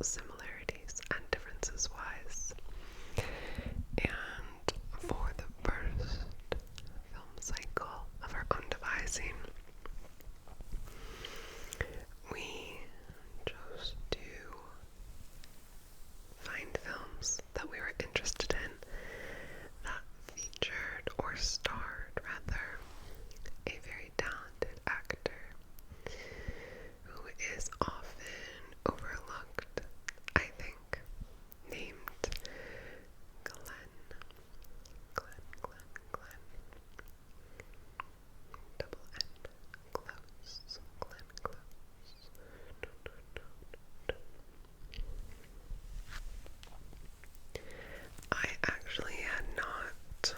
similarities and differences wise. And for the first film cycle of our own devising, we chose to find films that we were interested in that featured, or starred rather, a very talented actor who is often overlooked, I think, named Glenn. Double N. Close. Glenn Close. I actually had not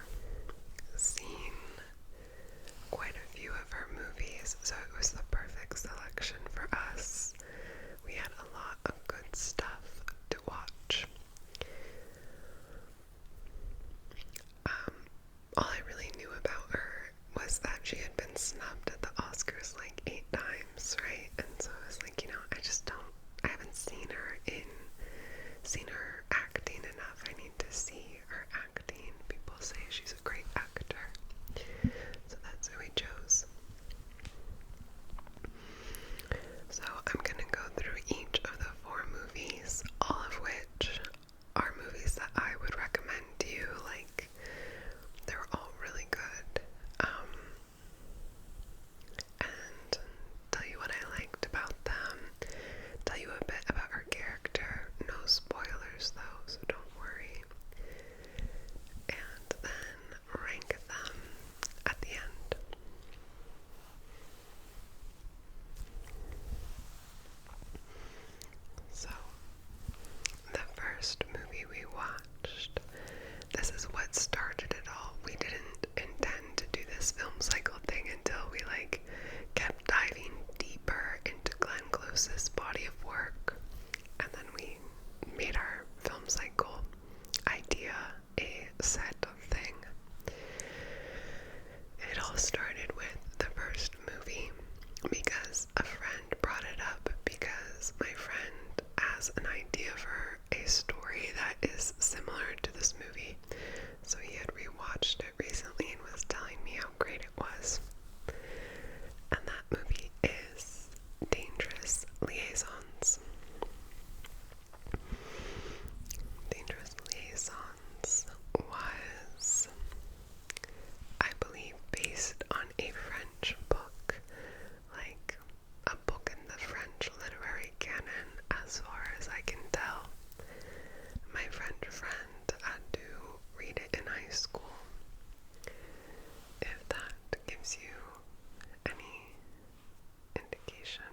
seen quite a few of her movies, so it was the perfect selection for us. We had a lot of good stuff to watch. All I really knew about her was that she had been snubbed at the Oscars like 8 times, right? And so I was like, I haven't seen her acting enough. I need to see her acting. People say she's a great actor. So that's who we chose. So I'm gonna go through each of the 4 movies, all of which are movies that I would recommend to you. Like, they're all really good. And tell you what I liked about them, tell you a bit about her character. No spoilers though, so don't worry. And then rank them at the end. So, the first movie we watched, this is what started it all. We didn't intend to do this film cycle thing until we kept diving deeper into Glenn Close's body of work, and then we made our film cycle idea a set thing. It all started with the first movie because a friend brought it up, because my friend has an idea for a story that is similar to this movie. So he had rewatched it recently and was telling me how great it was. And that movie is Dangerous Liaisons. Dangerous Liaisons was, I believe, based on a French book, like a book in the French literary canon, as far as I can tell. My French friend had to read it in high school. If that gives you any indication.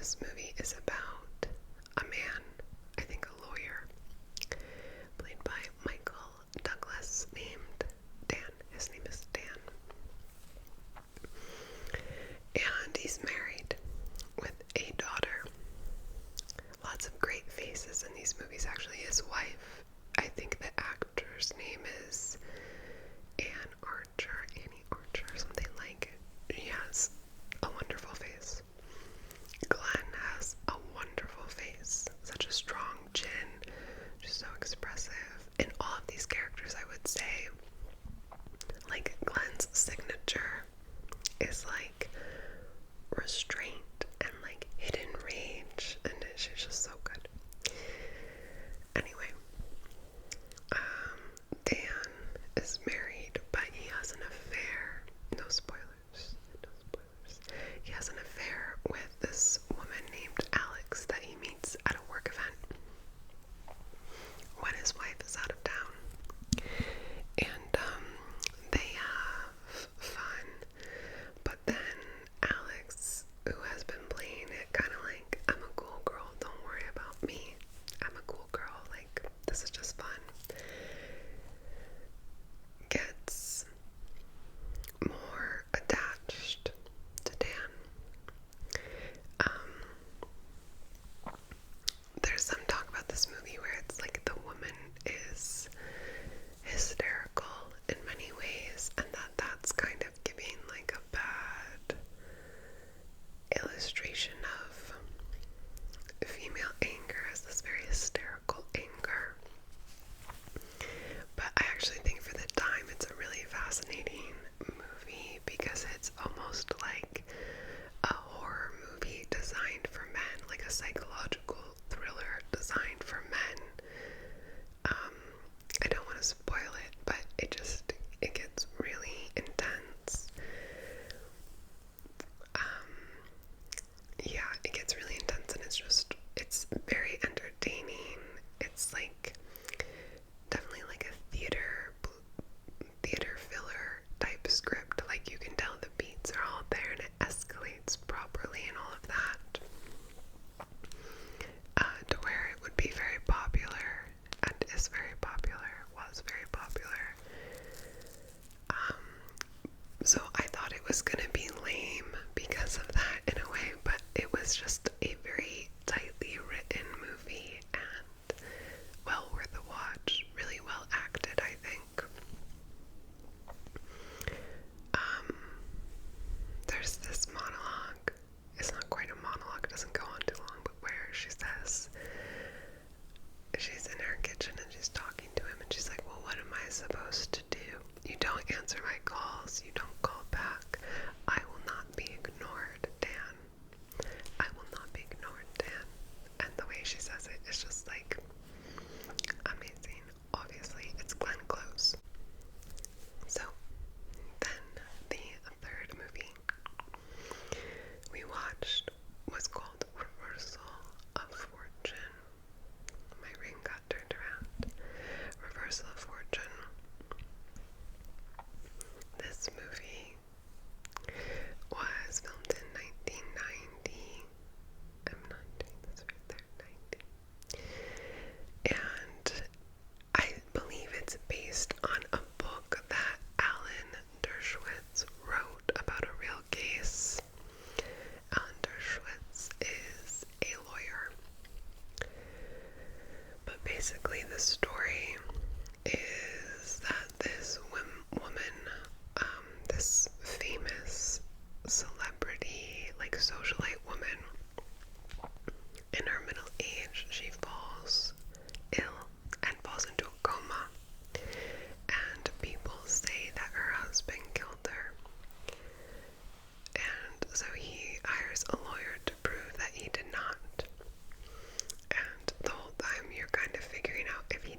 this movie is about a man, I think a lawyer, played by Michael Douglas, named Dan. His name is Dan. And he's married with a daughter. Lots of great faces in these movies, actually. His wife, I think the actor's name is Annie Archer, something like it. She has a wonderful face. Glenn has a wonderful face, such a strong chin, just so expressive. In all of these characters, I would say, like, Glenn's signature is like restraint and like hidden rage, and she's just so good. Anyway, Dan is married, but he has an affair. No spoilers. He has an affair with this woman named Alex that he meets at a work event when his wife is out of town. And they have fun, but then Alex, who has been playing it kind of like, I'm a cool girl, don't worry about me, I'm a cool girl, like, this is just fun, gets more attached to Dan. There's some talk about this movie where it's like the woman is hysterical in many ways, and that's kind of giving like a bad illustration of female anger as this very hysterical anger. But I actually think for the time it's a really fascinating movie because it's almost like a horror movie designed for men, like a psychological thriller designed for men. I don't want to spoil it, but it gets really intense. Yeah, it gets really intense, and it's very entertaining. It's like definitely like a theater filler type script. Like, you can tell the beats are all there and it escalates properly and all of that, to where it would be very popular, and is very popular, was very popular. So I thought it was gonna be lame because of that in a way, but it was just a very tightly written movie and well worth a watch. Really well acted, I think. There's this monologue. It's not quite a monologue, it doesn't go on too long, but where she says, she's in her kitchen and she's talking to him and she's like, well, what am I supposed to do? You don't answer my calls, you don't call back. I will not be ignored, Dan. I will not be ignored, Dan. And the way she says it is just like amazing. Obviously, it's Glenn Close. So, then the third movie we watched was called Reversal of Fortune. My ring got turned around. Reversal of Fortune. This movie was filmed in 1990. I'm not doing this right there, 90. And I believe it's based on a book that Alan Dershowitz wrote about a real case. Alan Dershowitz is a lawyer. But basically the story is that this woman, this famous celebrity, like socialite woman, in her middle age, she falls ill and falls into a coma. And people say that her husband killed her. And so he hires a lawyer to prove that he did not. And the whole time you're kind of figuring out if he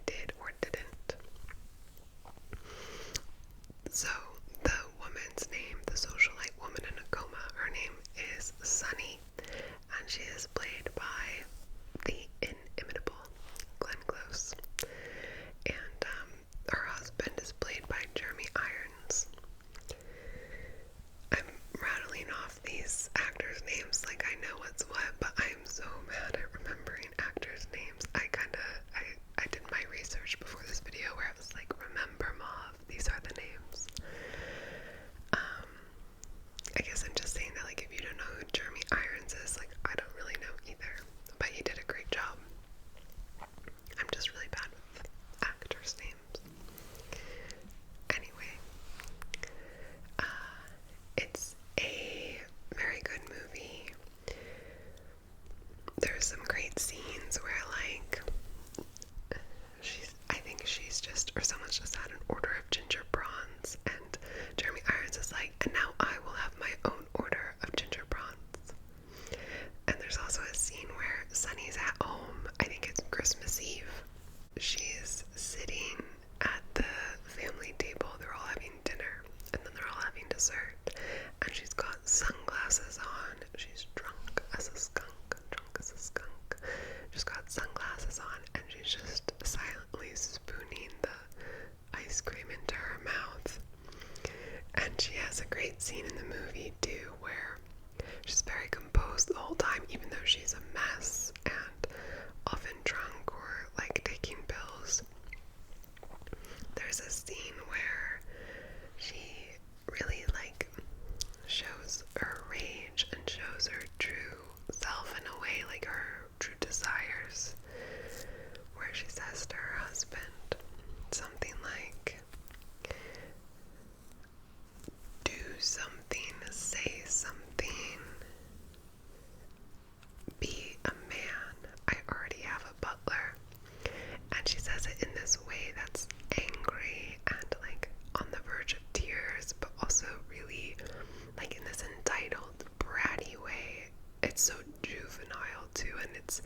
it's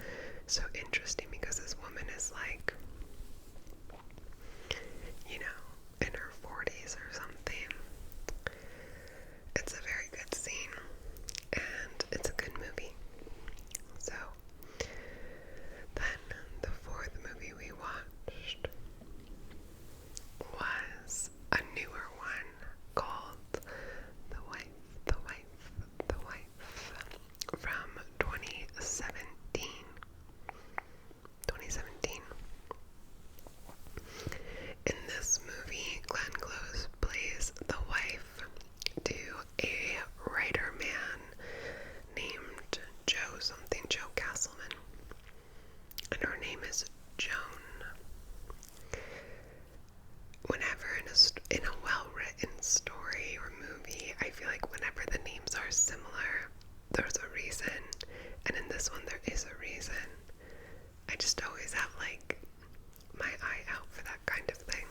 so interesting because this woman is like, you know, in her 40s or something. It's a very good scene, and it's a good movie. So, then the fourth movie we watched was a newer one called The Wife from 2017. In this movie, Glenn Close plays the wife to a writer man named Joe Castleman, and her name is Joan. Whenever in a well-written story or movie, I feel like whenever the names are similar, there's a reason, and in this one there is a reason. I just always have like my eye out for that kind of thing.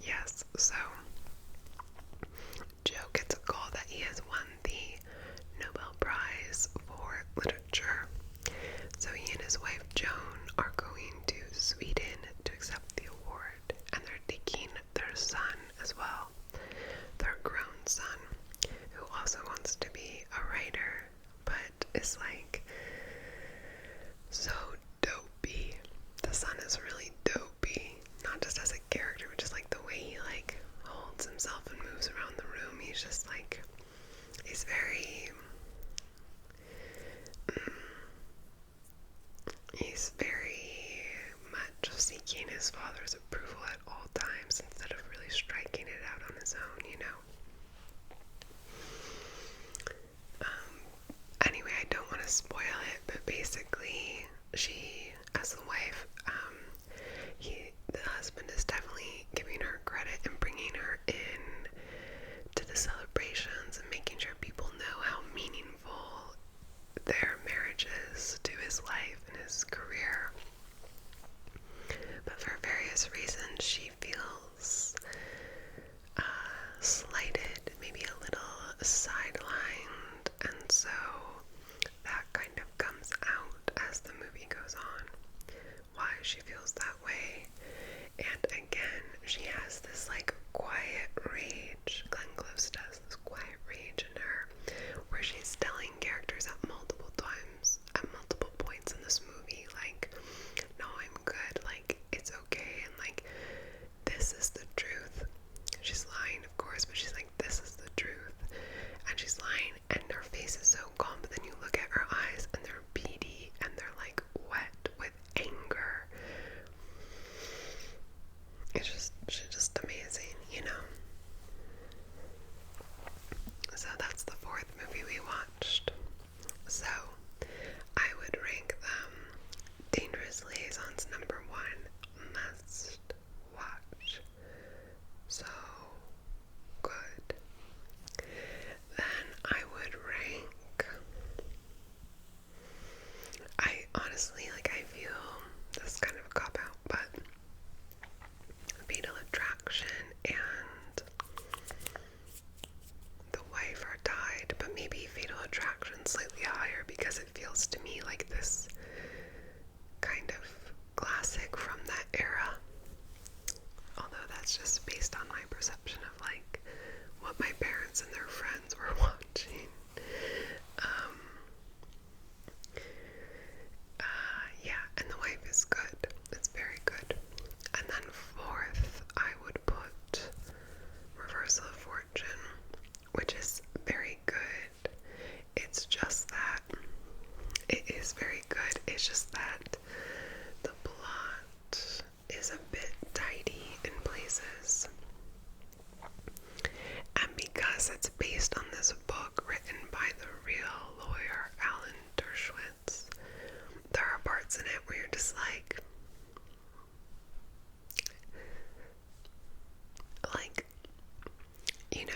Yes, so Joe gets a call that he has won the Nobel Prize for Literature. So he and his wife Joan are going to Sweden to accept the award, and they're taking their son as well, their grown son, who also wants to be a writer, but is like so dopey. The son is really dopey, not just as a character, but just like the way he like holds himself and moves around the room. He's just like, he's very much seeking his father's approval at all times instead of really striking it out on his own, you know. Anyway, I don't want to spoil it, but basically, she, as the wife, the husband is definitely giving her credit and bringing her in to the celebrations and making sure people know how meaningful their marriage is to his life and his career. But for various reasons, she feels slighted, maybe a little sidelined, and so that kind of comes out as the movie goes on, why she feels that way. And again, she has this like quiet rage. Glenn Close does this quiet rage in her, where she's telling characters at multiple points in this movie, like, no, I'm good, like, it's okay, and like, this is the truth. She's lying, of course, but she's like, this is the truth. And she's lying, and her face is so calm, but then you look at her eyes, and they're beady, and they're like wet with anger. She's just amazing, you know? So that's the fourth movie we watched. So, I would rank them Dangerous Liaisons number 1, must watch. So good. Then I would rank, I honestly, like, I feel this is kind of a cop-out, but Fatal Attraction and The Wife are tied, but maybe Fatal Attraction slightly higher because it feels to me like this kind of classic from that era. Although that's just based on my perception of like what my parents and their friends were watching. Yeah, and The Wife is good. It's very good. And then fourth, I would put Reversal of Fortune, which is very good. It's just that it is very good. It's just that the plot is a bit tidy in places. And because it's based on this book written by the real lawyer Alan Dershowitz, there are parts in it where you're just like, you know,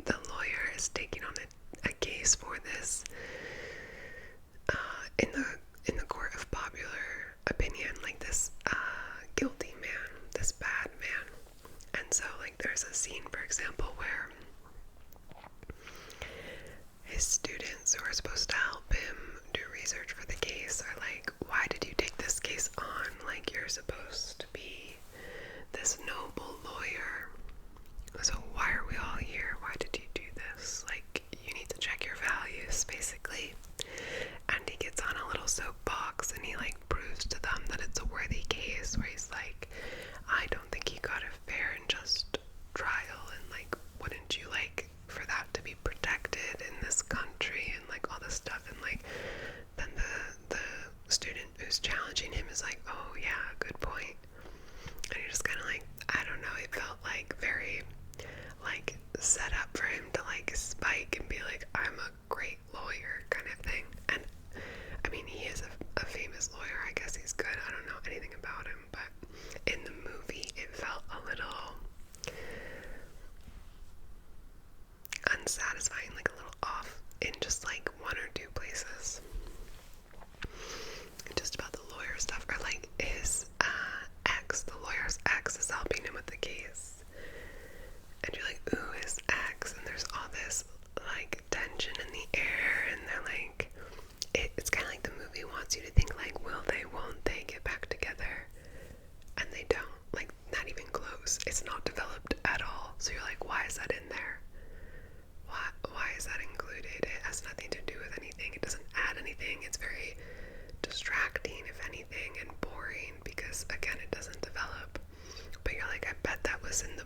the lawyer is taking on a case for this in the court of popular opinion, like this guilty man, this bad man. And so like there's a scene, for example, where his students who are supposed to help him do research for the case are like, why did you take this case on? Like, you're supposed to be this noble lawyer. So why are we all here? Why did you do this? Like, you need to check your values, basically. And he gets on a little soapbox and he like proves to them that it's a worthy case, where he's like, I don't think he got a fair and just trial, and like, wouldn't you like for that to be protected in this country, and like all this stuff. And like, then the student who's challenging him is like, oh yeah, good point. And you're just kind of like, I don't know, it felt like very like set up for him to like spike and be like, I'm a great lawyer kind of thing. And I mean, he is a famous lawyer. I guess he's good. I don't know anything about him, but in the movie it felt a little unsatisfying, like a little off in just like one or two places. Just about the lawyer stuff, or like his ex, the lawyer's ex is helping him with the case, and you're like, ooh, his ex, and there's all this like tension in the air, and they're like, it's kind of like the movie wants you to think like, will they, won't they get back together? And they don't, like, not even close. It's not developed at all. So you're like, why is that in there? Why is that included? It has nothing to do with anything. It doesn't add anything. It's very distracting, if anything, and boring, because again, it doesn't develop. But you're like, I bet that was in the